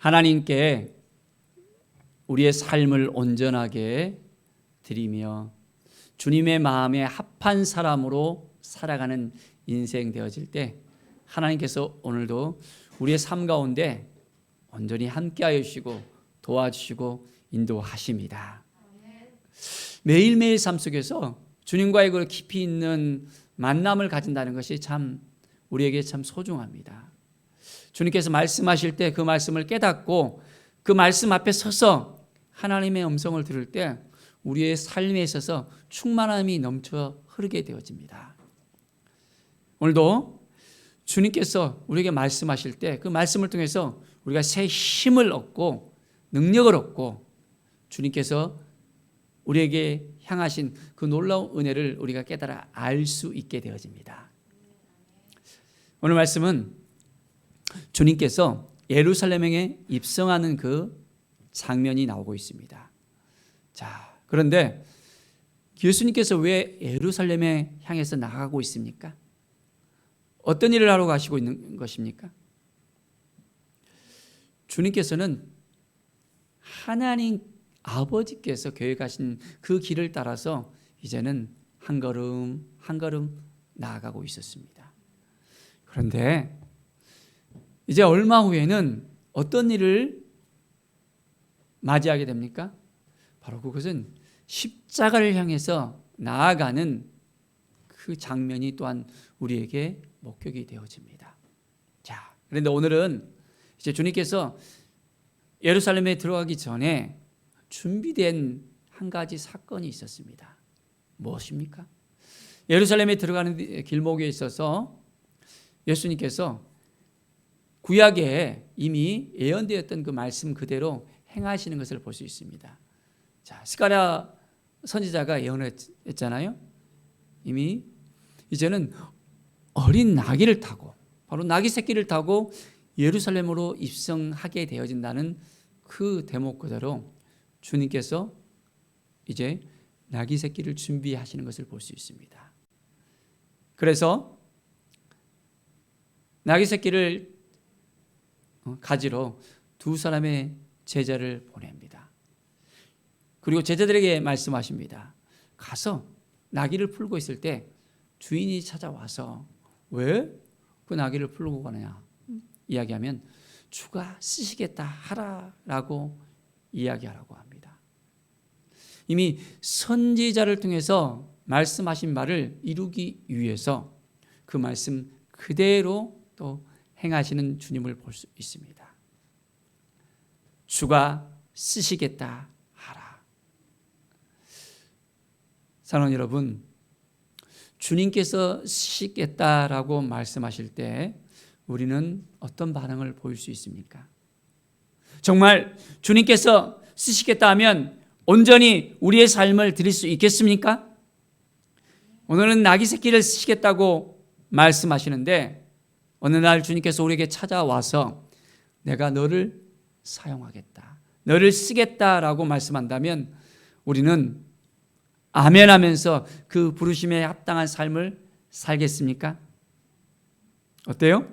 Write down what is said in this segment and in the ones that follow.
하나님께 우리의 삶을 온전하게 드리며 주님의 마음에 합한 사람으로 살아가는 인생 되어질 때 하나님께서 오늘도 우리의 삶 가운데 온전히 함께하여 주시고 도와주시고 인도하십니다. 매일매일 삶 속에서 주님과의 그 깊이 있는 만남을 가진다는 것이 참 우리에게 참 소중합니다. 주님께서 말씀하실 때 그 말씀을 깨닫고 그 말씀 앞에 서서 하나님의 음성을 들을 때 우리의 삶에 있어서 충만함이 넘쳐 흐르게 되어집니다. 오늘도 주님께서 우리에게 말씀하실 때 그 말씀을 통해서 우리가 새 힘을 얻고 능력을 얻고 주님께서 우리에게 향하신 그 놀라운 은혜를 우리가 깨달아 알 수 있게 되어집니다. 오늘 말씀은 주님께서 예루살렘에 입성하는 그 장면이 나오고 있습니다. 자, 그런데 예수님께서 왜 예루살렘에 향해서 나가고 있습니까? 어떤 일을 하러 가시고 있는 것입니까? 주님께서는 하나님 아버지께서 계획하신 그 길을 따라서 이제는 한 걸음 한 걸음 나아가고 있었습니다. 그런데 이제 얼마 후에는 어떤 일을 맞이하게 됩니까? 바로 그것은 십자가를 향해서 나아가는 그 장면이 또한 우리에게 목격이 되어집니다. 자, 그런데 오늘은 이제 주님께서 예루살렘에 들어가기 전에 준비된 한 가지 사건이 있었습니다. 무엇입니까? 예루살렘에 들어가는 길목에 있어서 예수님께서 구약에 이미 예언되었던 그 말씀 그대로 행하시는 것을 볼 수 있습니다. 자, 스가랴 선지자가 예언했잖아요. 이미 이제는 어린 나귀를 타고 바로 나귀 새끼를 타고 예루살렘으로 입성하게 되어진다는 그 대목 그대로 주님께서 이제 나귀 새끼를 준비하시는 것을 볼 수 있습니다. 그래서 나귀 새끼를 가지러 두 사람의 제자를 보냅니다. 그리고 제자들에게 말씀하십니다. 가서 나귀를 풀고 있을 때 주인이 찾아와서 왜 그 나귀를 풀고 가느냐 이야기하면 주가 쓰시겠다 하라라고 이야기하라고 합니다. 이미 선지자를 통해서 말씀하신 말을 이루기 위해서 그 말씀 그대로 또 행하시는 주님을 볼 수 있습니다. 주가 쓰시겠다 하라. 사랑하는 여러분, 주님께서 쓰시겠다라고 말씀하실 때 우리는 어떤 반응을 보일 수 있습니까? 정말 주님께서 쓰시겠다 하면 온전히 우리의 삶을 드릴 수 있겠습니까? 오늘은 나귀 새끼를 쓰시겠다고 말씀하시는데 어느 날 주님께서 우리에게 찾아와서 내가 너를 사용하겠다, 너를 쓰겠다라고 말씀한다면 우리는 아멘 하면서 그 부르심에 합당한 삶을 살겠습니까? 어때요?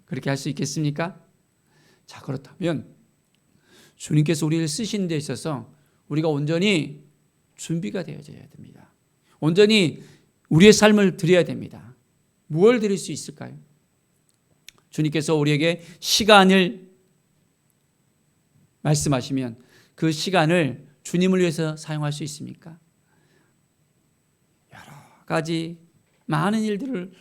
그렇게 할 수 있겠습니까? 자, 그렇다면 주님께서 우리를 쓰시는 데 있어서 우리가 온전히 준비가 되어져야 됩니다. 온전히 우리의 삶을 드려야 됩니다. 무엇을 드릴 수 있을까요? 주님께서 우리에게 시간을 말씀하시면 그 시간을 주님을 위해서 사용할 수 있습니까? 여러 가지 많은 일들을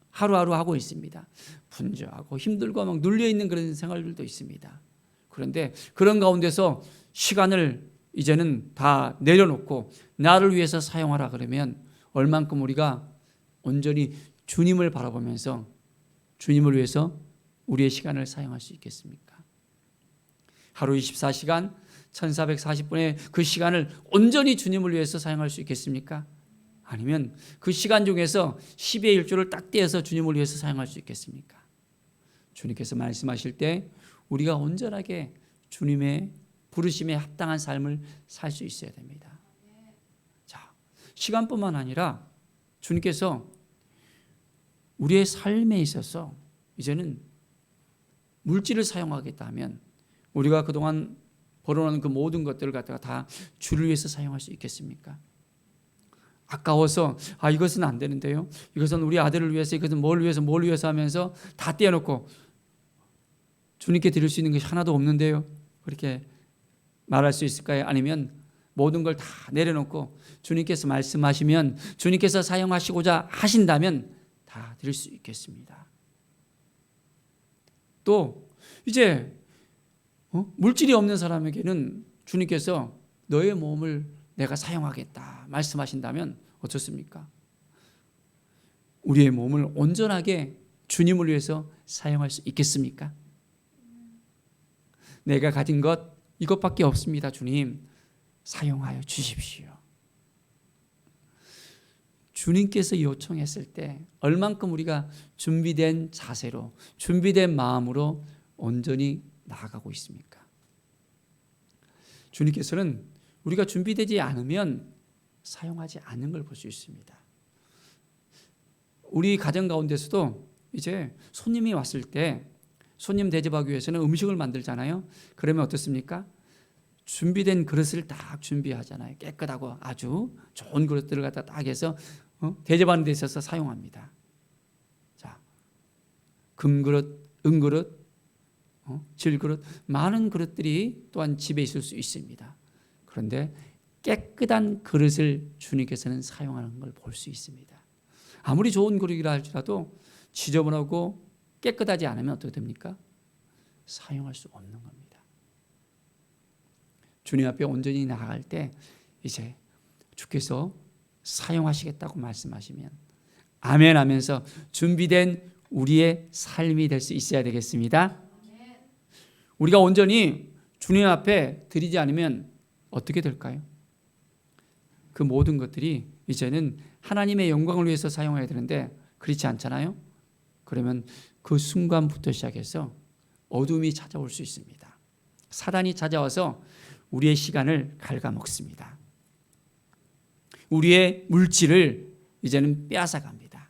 하루하루 하고 있습니다. 분주하고 힘들고 막 눌려있는 그런 생활들도 있습니다. 그런데 그런 가운데서 시간을 이제는 다 내려놓고 나를 위해서 사용하라 그러면 얼만큼 우리가 온전히 주님을 바라보면서 주님을 위해서 우리의 시간을 사용할 수 있겠습니까? 하루 24시간 1440분의 그 시간을 온전히 주님을 위해서 사용할 수 있겠습니까? 아니면 그 시간 중에서 10의 1조를 딱 떼어서 주님을 위해서 사용할 수 있겠습니까? 주님께서 말씀하실 때 우리가 온전하게 주님의 부르심에 합당한 삶을 살 수 있어야 됩니다. 자, 시간뿐만 아니라 주님께서 우리의 삶에 있어서 이제는 물질을 사용하겠다 하면 우리가 그동안 벌어놓은 그 모든 것들을 갖다가 다 주를 위해서 사용할 수 있겠습니까? 아까워서 이것은 안 되는데요, 이것은 우리 아들을 위해서, 이것은 뭘 위해서 하면서 다 떼어놓고 주님께 드릴 수 있는 것이 하나도 없는데요, 그렇게 말할 수 있을까요? 아니면 모든 걸 다 내려놓고 주님께서 말씀하시면, 주님께서 사용하시고자 하신다면 다 드릴 수 있겠습니다. 또 이제 물질이 없는 사람에게는 주님께서 너의 몸을 내가 사용하겠다 말씀하신다면 어떻습니까? 우리의 몸을 온전하게 주님을 위해서 사용할 수 있겠습니까? 내가 가진 것 이것밖에 없습니다. 주님, 사용하여 주십시오. 주님께서 요청했을 때 얼만큼 우리가 준비된 자세로, 준비된 마음으로 온전히 나아가고 있습니까? 주님께서는 우리가 준비되지 않으면 사용하지 않는 걸 볼 수 있습니다. 우리 가정 가운데서도 이제 손님이 왔을 때 손님 대접하기 위해서는 음식을 만들잖아요. 그러면 어떻습니까? 준비된 그릇을 딱 준비하잖아요. 깨끗하고 아주 좋은 그릇들을 갖다 딱 해서 대접하는 데 있어서 사용합니다. 자, 금그릇, 은그릇, 질그릇, 많은 그릇들이 또한 집에 있을 수 있습니다. 그런데 깨끗한 그릇을 주님께서는 사용하는 걸 볼 수 있습니다. 아무리 좋은 그릇이라 할지라도 지저분하고 깨끗하지 않으면 어떻게 됩니까? 사용할 수 없는 겁니다. 주님 앞에 온전히 나아갈 때 이제 주께서 사용하시겠다고 말씀하시면 아멘 하면서 준비된 우리의 삶이 될 수 있어야 되겠습니다. 우리가 온전히 주님 앞에 드리지 않으면 어떻게 될까요? 그 모든 것들이 이제는 하나님의 영광을 위해서 사용해야 되는데 그렇지 않잖아요. 그러면 그 순간부터 시작해서 어둠이 찾아올 수 있습니다. 사단이 찾아와서 우리의 시간을 갉아먹습니다. 우리의 물질을 이제는 빼앗아갑니다.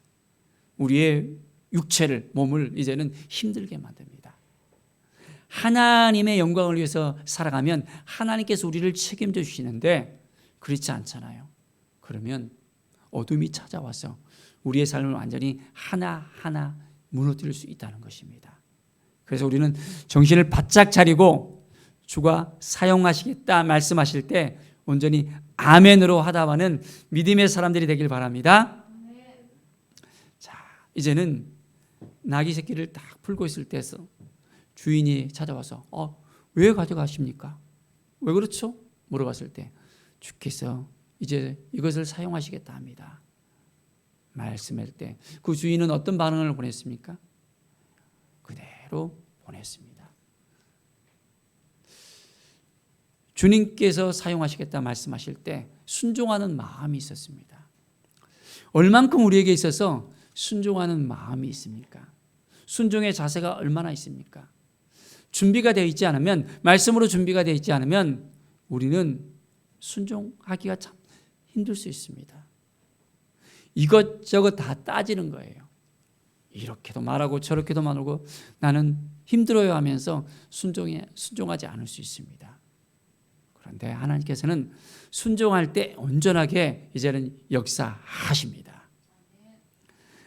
우리의 육체를, 몸을 이제는 힘들게 만듭니다. 하나님의 영광을 위해서 살아가면 하나님께서 우리를 책임져 주시는데 그렇지 않잖아요. 그러면 어둠이 찾아와서 우리의 삶을 완전히 하나하나 무너뜨릴 수 있다는 것입니다. 그래서 우리는 정신을 바짝 차리고 주가 사용하시겠다 말씀하실 때 온전히 아멘으로 하다가는 믿음의 사람들이 되길 바랍니다. 자, 이제는 나귀 새끼를 딱 풀고 있을 때에서 주인이 찾아와서 왜 가져가십니까? 왜 그렇죠? 물어봤을 때 주께서 이제 이것을 사용하시겠다 합니다. 말씀할 때 그 주인은 어떤 반응을 보냈습니까? 그대로 보냈습니다. 주님께서 사용하시겠다 말씀하실 때 순종하는 마음이 있었습니다. 얼만큼 우리에게 있어서 순종하는 마음이 있습니까? 순종의 자세가 얼마나 있습니까? 준비가 되어 있지 않으면, 말씀으로 준비가 되어 있지 않으면 우리는 순종하기가 참 힘들 수 있습니다. 이것저것 다 따지는 거예요. 이렇게도 말하고 저렇게도 말하고 나는 힘들어요 하면서 순종하지 않을 수 있습니다. 그런데 하나님께서는 순종할 때 온전하게 이제는 역사하십니다.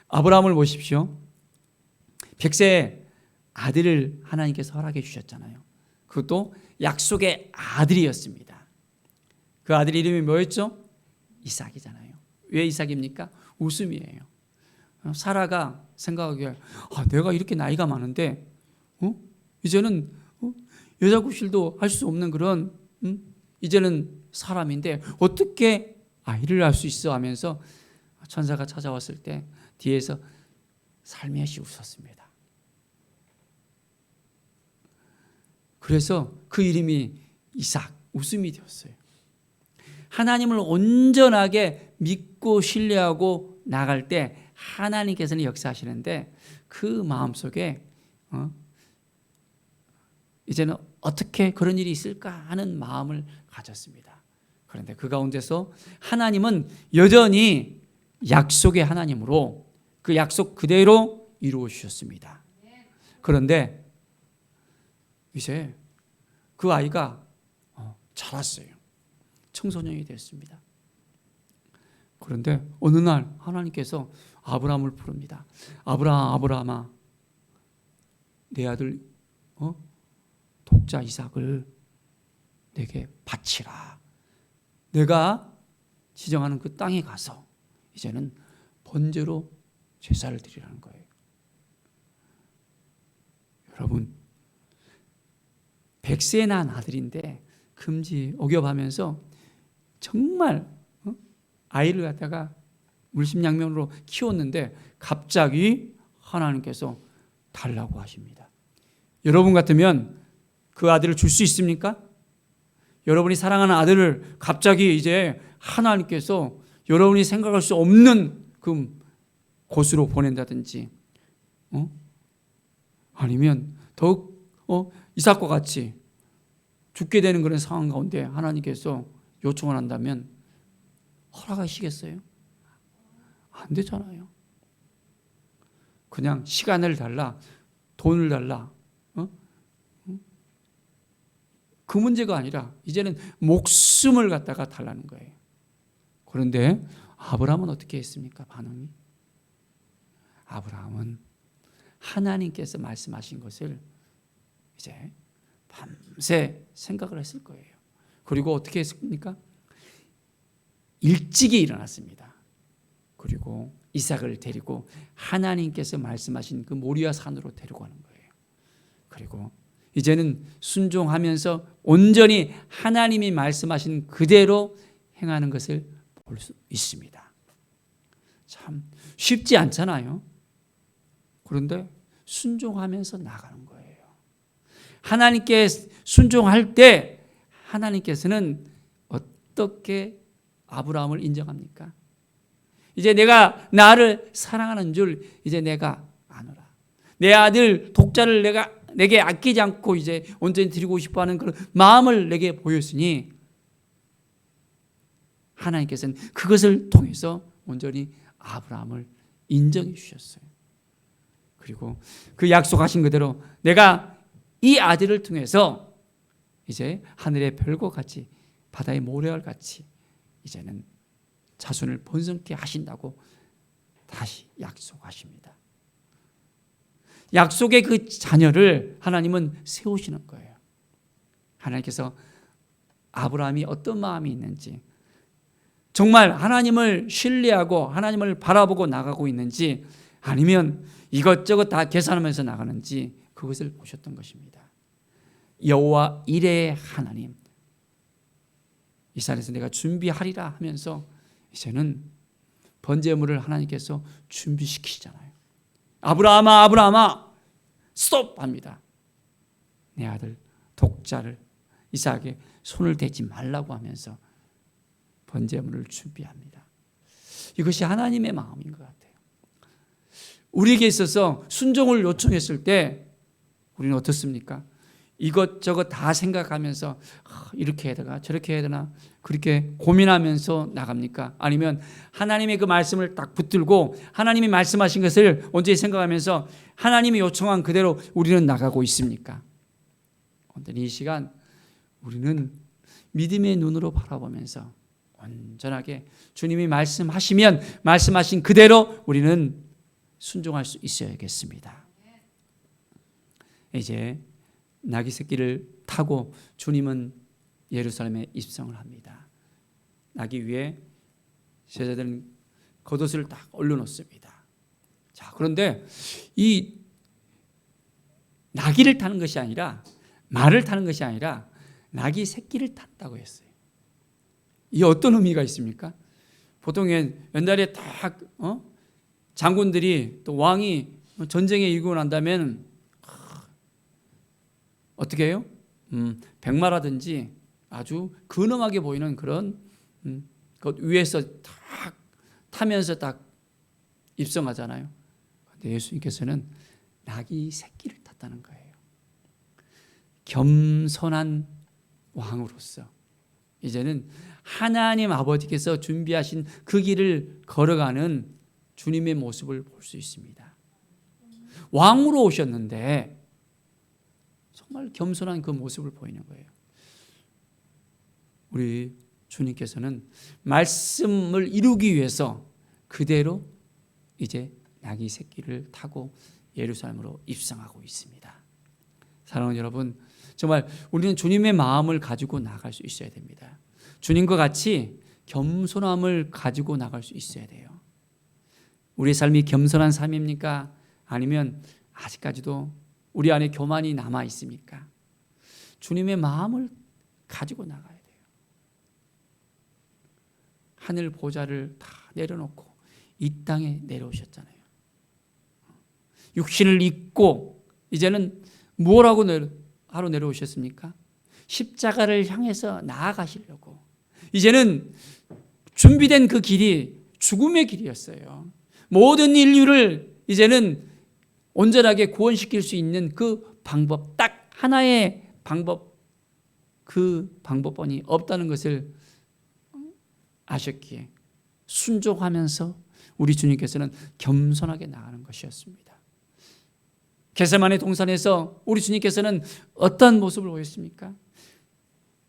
아브라함을 보십시오. 100세의 아들을 하나님께서 허락해 주셨잖아요. 그것도 약속의 아들이었습니다. 그 아들 이름이 뭐였죠? 이삭이잖아요. 왜 이삭입니까? 웃음이에요. 사라가 생각하기에 내가 이렇게 나이가 많은데 이제는 여자 구실도 할 수 없는 그런 이제는 사람인데 어떻게 아이를 낳을 수 있어 하면서 천사가 찾아왔을 때 뒤에서 살며시 웃었습니다. 그래서 그 이름이 이삭, 웃음이 되었어요. 하나님을 온전하게 믿고 신뢰하고 나갈 때 하나님께서는 역사하시는데 그 마음속에 이제는 어떻게 그런 일이 있을까 하는 마음을 가졌습니다. 그런데 그 가운데서 하나님은 여전히 약속의 하나님으로 그 약속 그대로 이루어 주셨습니다. 그런데 이제 그 아이가 자랐어요. 청소년이 됐습니다. 그런데 어느 날 하나님께서 아브라함을 부릅니다. 아브라함아, 내 아들 독자 이삭을 내게 바치라. 내가 지정하는 그 땅에 가서 이제는 번제로 제사를 드리라는 거예요. 여러분, 100세 난 아들인데 금지 억압하면서 정말 아이를 갖다가 물심양면으로 키웠는데 갑자기 하나님께서 달라고 하십니다. 여러분 같으면 그 아들을 줄 수 있습니까? 여러분이 사랑하는 아들을 갑자기 이제 하나님께서 여러분이 생각할 수 없는 그 곳으로 보낸다든지, 아니면 더욱 이삭과 같이 죽게 되는 그런 상황 가운데 하나님께서 요청을 한다면 허락하시겠어요? 안 되잖아요. 그냥 시간을 달라, 돈을 달라, 그 문제가 아니라 이제는 목숨을 갖다가 달라는 거예요. 그런데 아브라함은 어떻게 했습니까? 반응이? 아브라함은 하나님께서 말씀하신 것을 이제 밤새 생각을 했을 거예요. 그리고 어떻게 했습니까? 일찍이 일어났습니다. 그리고 이삭을 데리고 하나님께서 말씀하신 그 모리아 산으로 데려가는 거예요. 그리고 이제는 순종하면서 온전히 하나님이 말씀하신 그대로 행하는 것을 볼 수 있습니다. 참 쉽지 않잖아요. 그런데 순종하면서 나가는 거예요. 하나님께 순종할 때 하나님께서는 어떻게 아브라함을 인정합니까? 이제 내가 나를 사랑하는 줄 이제 내가 아노라. 내 아들 독자를 내게 아끼지 않고 이제 온전히 드리고 싶어하는 그런 마음을 내게 보였으니 하나님께서는 그것을 통해서 온전히 아브라함을 인정해 주셨어요. 그리고 그 약속하신 그대로 내가 이 아들을 통해서 이제 하늘의 별과 같이 바다의 모래알 같이 이제는 자손을 번성케 하신다고 다시 약속하십니다. 약속의 그 자녀를 하나님은 세우시는 거예요. 하나님께서 아브라함이 어떤 마음이 있는지, 정말 하나님을 신뢰하고 하나님을 바라보고 나가고 있는지, 아니면 이것저것 다 계산하면서 나가는지 그것을 보셨던 것입니다. 여호와 이레의 하나님, 이 산에서 내가 준비하리라 하면서 이제는 번제물을 하나님께서 준비시키시잖아요. 아브라함아, 아브라함아, 스톱 합니다. 내 아들 독자를 이삭에게 손을 대지 말라고 하면서 번제물을 준비합니다. 이것이 하나님의 마음인 것 같아요. 우리에게 있어서 순종을 요청했을 때 우리는 어떻습니까? 이것저것 다 생각하면서 이렇게 해야 되나 저렇게 해야 되나 그렇게 고민하면서 나갑니까? 아니면 하나님의 그 말씀을 딱 붙들고 하나님이 말씀하신 것을 온전히 생각하면서 하나님이 요청한 그대로 우리는 나가고 있습니까? 온전히 이 시간 우리는 믿음의 눈으로 바라보면서 온전하게 주님이 말씀하시면 말씀하신 그대로 우리는 순종할 수 있어야겠습니다. 이제 나귀 새끼를 타고 주님은 예루살렘에 입성을 합니다. 나귀 위에 제자들은 겉옷을 딱 올려놓습니다. 자, 그런데 이 나귀를 타는 것이 아니라 말을 타는 것이 아니라 나귀 새끼를 탄다고 했어요. 이게 어떤 의미가 있습니까? 보통 옛날에 딱 장군들이 또 왕이 전쟁에 이기고 난다면 어떻게 해요? 백마라든지 아주 근엄하게 보이는 그런 것 위에서 딱 타면서 딱 입성하잖아요. 근데 예수님께서는 나귀 새끼를 탔다는 거예요. 겸손한 왕으로서 이제는 하나님 아버지께서 준비하신 그 길을 걸어가는 주님의 모습을 볼 수 있습니다. 왕으로 오셨는데 정말 겸손한 그 모습을 보이는 거예요. 우리 주님께서는 말씀을 이루기 위해서 그대로 이제 나귀 새끼를 타고 예루살렘으로 입성하고 있습니다. 사랑하는 여러분, 정말 우리는 주님의 마음을 가지고 나갈 수 있어야 됩니다. 주님과 같이 겸손함을 가지고 나갈 수 있어야 돼요. 우리의 삶이 겸손한 삶입니까? 아니면 아직까지도 우리 안에 교만이 남아 있습니까? 주님의 마음을 가지고 나가야 돼요. 하늘 보좌를 다 내려놓고 이 땅에 내려오셨잖아요. 육신을 입고 이제는 뭐라고 하러 내려오셨습니까? 십자가를 향해서 나아가시려고. 이제는 준비된 그 길이 죽음의 길이었어요. 모든 인류를 이제는 온전하게 구원시킬 수 있는 그 방법, 딱 하나의 방법, 그 방법뿐이 없다는 것을 아셨기에 순종하면서 우리 주님께서는 겸손하게 나가는 것이었습니다. 겟세마네 동산에서 우리 주님께서는 어떤 모습을 보였습니까?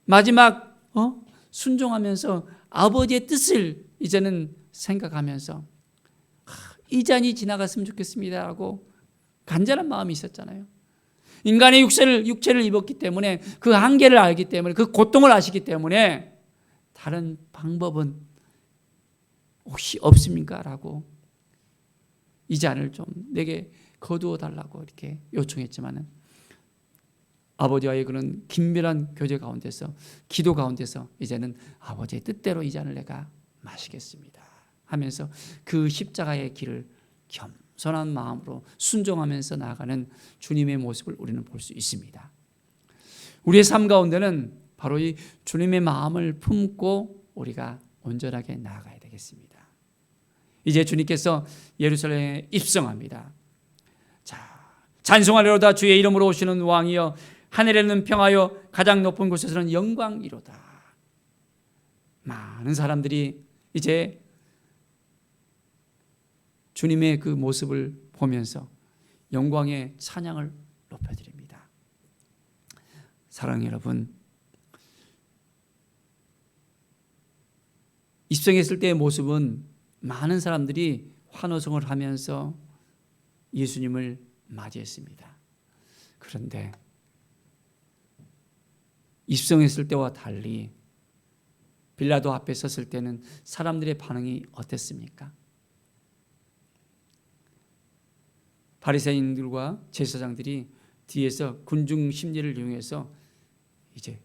마지막 순종하면서 아버지의 뜻을 이제는 생각하면서 이 잔이 지나갔으면 좋겠습니다라고 간절한 마음이 있었잖아요. 인간의 육체를 입었기 때문에 그 한계를 알기 때문에 그 고통을 아시기 때문에 다른 방법은 혹시 없습니까? 라고 이 잔을 좀 내게 거두어 달라고 이렇게 요청했지만은 아버지와의 그런 긴밀한 교제 가운데서 기도 가운데서 이제는 아버지의 뜻대로 이 잔을 내가 마시겠습니다 하면서 그 십자가의 길을 겸손한 마음으로 순종하면서 나아가는 주님의 모습을 우리는 볼 수 있습니다. 우리의 삶 가운데는 바로 이 주님의 마음을 품고 우리가 온전하게 나아가야 되겠습니다. 이제 주님께서 예루살렘에 입성합니다. 찬송하리로다 주의 이름으로 오시는 왕이여 하늘에는 평하여 가장 높은 곳에서는 영광이로다. 많은 사람들이 이제 주님의 그 모습을 보면서 영광의 찬양을 높여드립니다. 사랑하는 여러분, 입성했을 때의 모습은 많은 사람들이 환호성을 하면서 예수님을 맞이했습니다. 그런데 입성했을 때와 달리 빌라도 앞에 섰을 때는 사람들의 반응이 어땠습니까? 바리새인들과 제사장들이 뒤에서 군중 심리를 이용해서 이제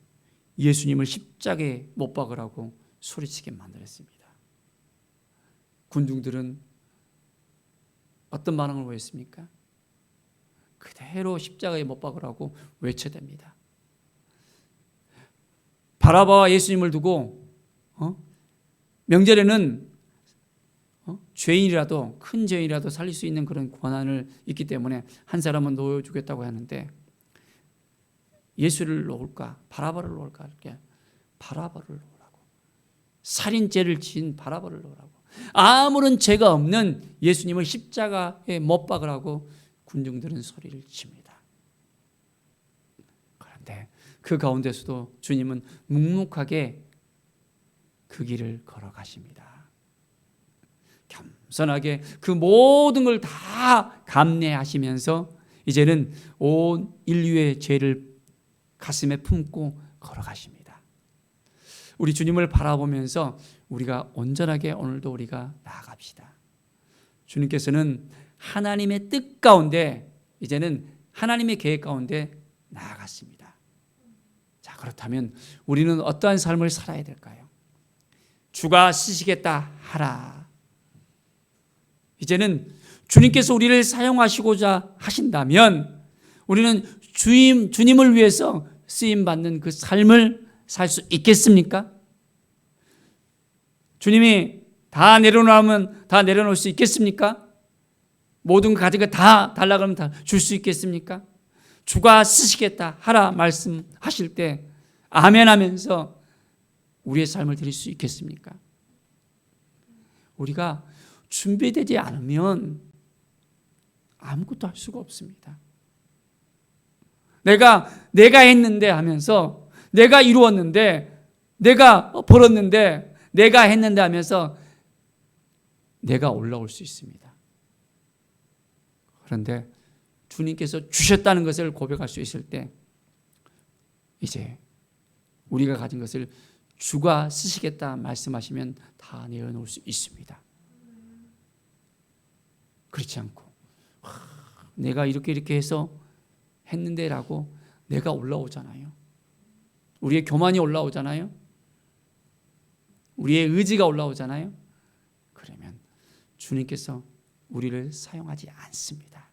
예수님을 십자가에 못 박으라고 소리치게 만들었습니다. 군중들은 어떤 반응을 보였습니까? 그대로 십자가에 못 박으라고 외쳐댑니다. 바라바와 예수님을 두고 명절에는 죄인이라도 큰 죄인이라도 살릴 수 있는 그런 권한을 있기 때문에 한 사람은 놓여주겠다고 하는데 예수를 놓을까 바라바를 놓을까 이렇게 바라바를 놓으라고, 살인죄를 지은 바라바를 놓으라고, 아무런 죄가 없는 예수님을 십자가에 못 박으라고 군중들은 소리를 칩니다. 그런데 그 가운데서도 주님은 묵묵하게 그 길을 걸어가십니다. 겸손하게 그 모든 걸 다 감내하시면서 이제는 온 인류의 죄를 가슴에 품고 걸어가십니다. 우리 주님을 바라보면서 우리가 온전하게 오늘도 우리가 나아갑시다. 주님께서는 하나님의 뜻 가운데 이제는 하나님의 계획 가운데 나아갔습니다. 자, 그렇다면 우리는 어떠한 삶을 살아야 될까요? 주가 쓰시겠다 하라. 이제는 주님께서 우리를 사용하시고자 하신다면 우리는 주님을 위해서 쓰임받는 그 삶을 살 수 있겠습니까? 주님이 다 내려놓으면 다 내려놓을 수 있겠습니까? 모든 거 가진 거 다 달라 그러면 다 줄 수 있겠습니까? 주가 쓰시겠다 하라 말씀하실 때 아멘 하면서 우리의 삶을 드릴 수 있겠습니까? 우리가 준비되지 않으면 아무것도 할 수가 없습니다. 내가 했는데 하면서, 내가 이루었는데, 내가 벌었는데, 내가 했는데 하면서 내가 올라올 수 있습니다. 그런데 주님께서 주셨다는 것을 고백할 수 있을 때 이제 우리가 가진 것을 주가 쓰시겠다 말씀하시면 다 내어놓을 수 있습니다. 그렇지 않고 내가 이렇게 해서 했는데 라고 내가 올라오잖아요. 우리의 교만이 올라오잖아요. 우리의 의지가 올라오잖아요. 그러면 주님께서 우리를 사용하지 않습니다.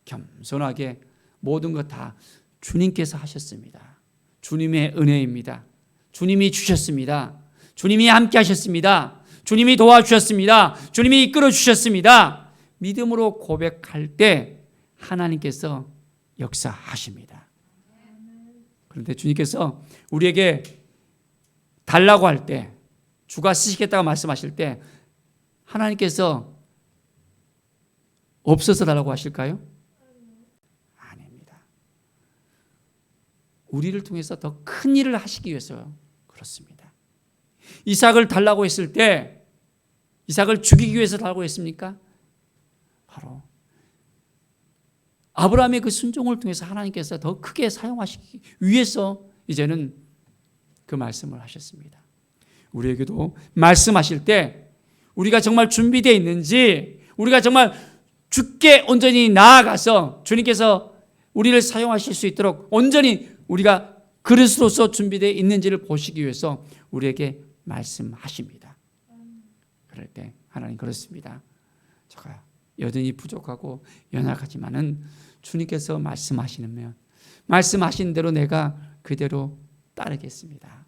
겸손하게 모든 것 다 주님께서 하셨습니다. 주님의 은혜입니다. 주님이 주셨습니다. 주님이 함께 하셨습니다. 주님이 도와주셨습니다. 주님이 이끌어 주셨습니다. 믿음으로 고백할 때 하나님께서 역사하십니다. 그런데 주님께서 우리에게 달라고 할 때, 주가 쓰시겠다고 말씀하실 때 하나님께서 없어서 달라고 하실까요? 아닙니다. 우리를 통해서 더 큰 일을 하시기 위해서 그렇습니다. 이삭을 달라고 했을 때 이삭을 죽이기 위해서 달라고 했습니까? 바로 아브라함의 그 순종을 통해서 하나님께서 더 크게 사용하시기 위해서 이제는 그 말씀을 하셨습니다. 우리에게도 말씀하실 때 우리가 정말 준비되어 있는지, 우리가 정말 주께 온전히 나아가서 주님께서 우리를 사용하실 수 있도록 온전히 우리가 그릇으로서 준비되어 있는지를 보시기 위해서 우리에게 말씀하십니다. 그럴 때 하나님 그렇습니다. 제가 여전히 부족하고 연약하지만은 주님께서 말씀하시면 말씀하신 대로 내가 그대로 따르겠습니다.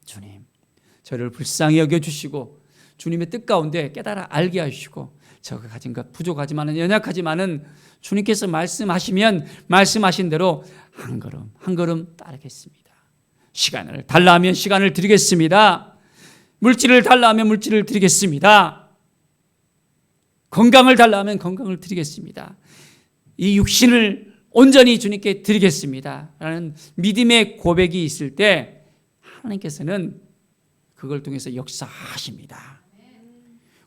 주님, 저를 불쌍히 여겨주시고 주님의 뜻 가운데 깨달아 알게 하시고 제가 가진 것 부족하지만은 연약하지만은 주님께서 말씀하시면 말씀하신 대로 한 걸음 한 걸음 따르겠습니다. 시간을 달라 하면 시간을 드리겠습니다. 물질을 달라 하면 물질을 드리겠습니다. 건강을 달라 하면 건강을 드리겠습니다. 이 육신을 온전히 주님께 드리겠습니다 라는 믿음의 고백이 있을 때 하나님께서는 그걸 통해서 역사하십니다.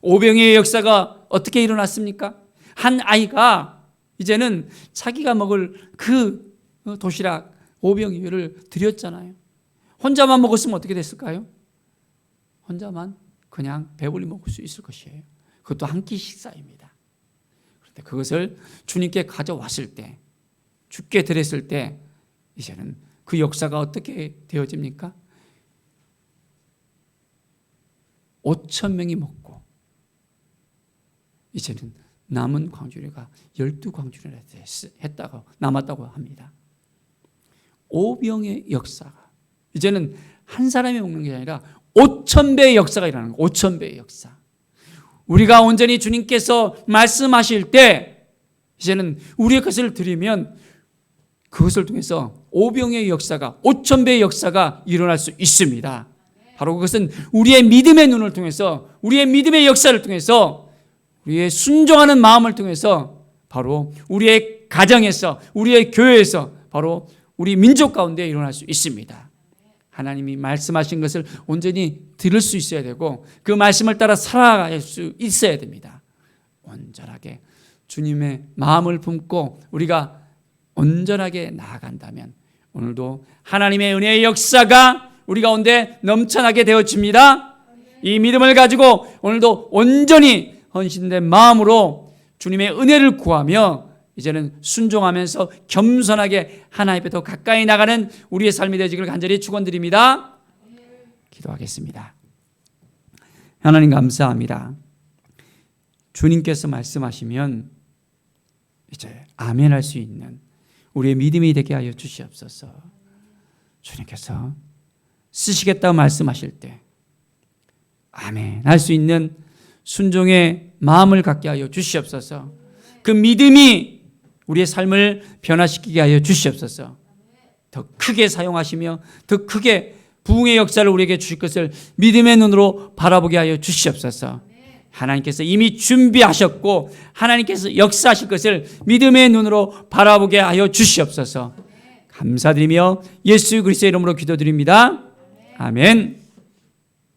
오병이의 역사가 어떻게 일어났습니까? 한 아이가 이제는 자기가 먹을 그 도시락 오병이어를 드렸잖아요. 혼자만 먹었으면 어떻게 됐을까요? 혼자만 그냥 배불리 먹을 수 있을 것이에요. 그것도 한 끼 식사입니다. 그런데 그것을 주님께 가져왔을 때, 주께 드렸을 때 이제는 그 역사가 어떻게 되어집니까? 5,000명이 먹고 이제는 남은 광주리가 12광주리나 했다고 남았다고 합니다. 오병의 역사가 이제는 한 사람이 먹는 게 아니라 5,000배의 역사가 일어나는 거예요. 5,000배의 역사. 우리가 온전히 주님께서 말씀하실 때 이제는 우리의 것을 드리면 그것을 통해서 오병의 역사가 5,000배의 역사가 일어날 수 있습니다. 바로 그것은 우리의 믿음의 눈을 통해서, 우리의 믿음의 역사를 통해서, 우리의 순종하는 마음을 통해서 바로 우리의 가정에서, 우리의 교회에서, 바로 우리 민족 가운데 일어날 수 있습니다. 하나님이 말씀하신 것을 온전히 들을 수 있어야 되고 그 말씀을 따라 살아갈 수 있어야 됩니다. 온전하게 주님의 마음을 품고 우리가 온전하게 나아간다면 오늘도 하나님의 은혜의 역사가 우리 가운데 넘쳐나게 되어집니다. 이 믿음을 가지고 오늘도 온전히 헌신된 마음으로 주님의 은혜를 구하며 이제는 순종하면서 겸손하게 하나님 앞에 더 가까이 나가는 우리의 삶이 되어지기를 간절히 축원드립니다. 기도하겠습니다. 하나님 감사합니다. 주님께서 말씀하시면 이제 아멘할 수 있는 우리의 믿음이 되게 하여 주시옵소서. 주님께서 쓰시겠다고 말씀하실 때 아멘 할 수 있는 순종의 마음을 갖게 하여 주시옵소서. 그 믿음이 우리의 삶을 변화시키게 하여 주시옵소서. 더 크게 사용하시며 더 크게 부흥의 역사를 우리에게 주실 것을 믿음의 눈으로 바라보게 하여 주시옵소서. 하나님께서 이미 준비하셨고 하나님께서 역사하실 것을 믿음의 눈으로 바라보게 하여 주시옵소서. 감사드리며 예수 그리스도의 이름으로 기도드립니다. 아멘.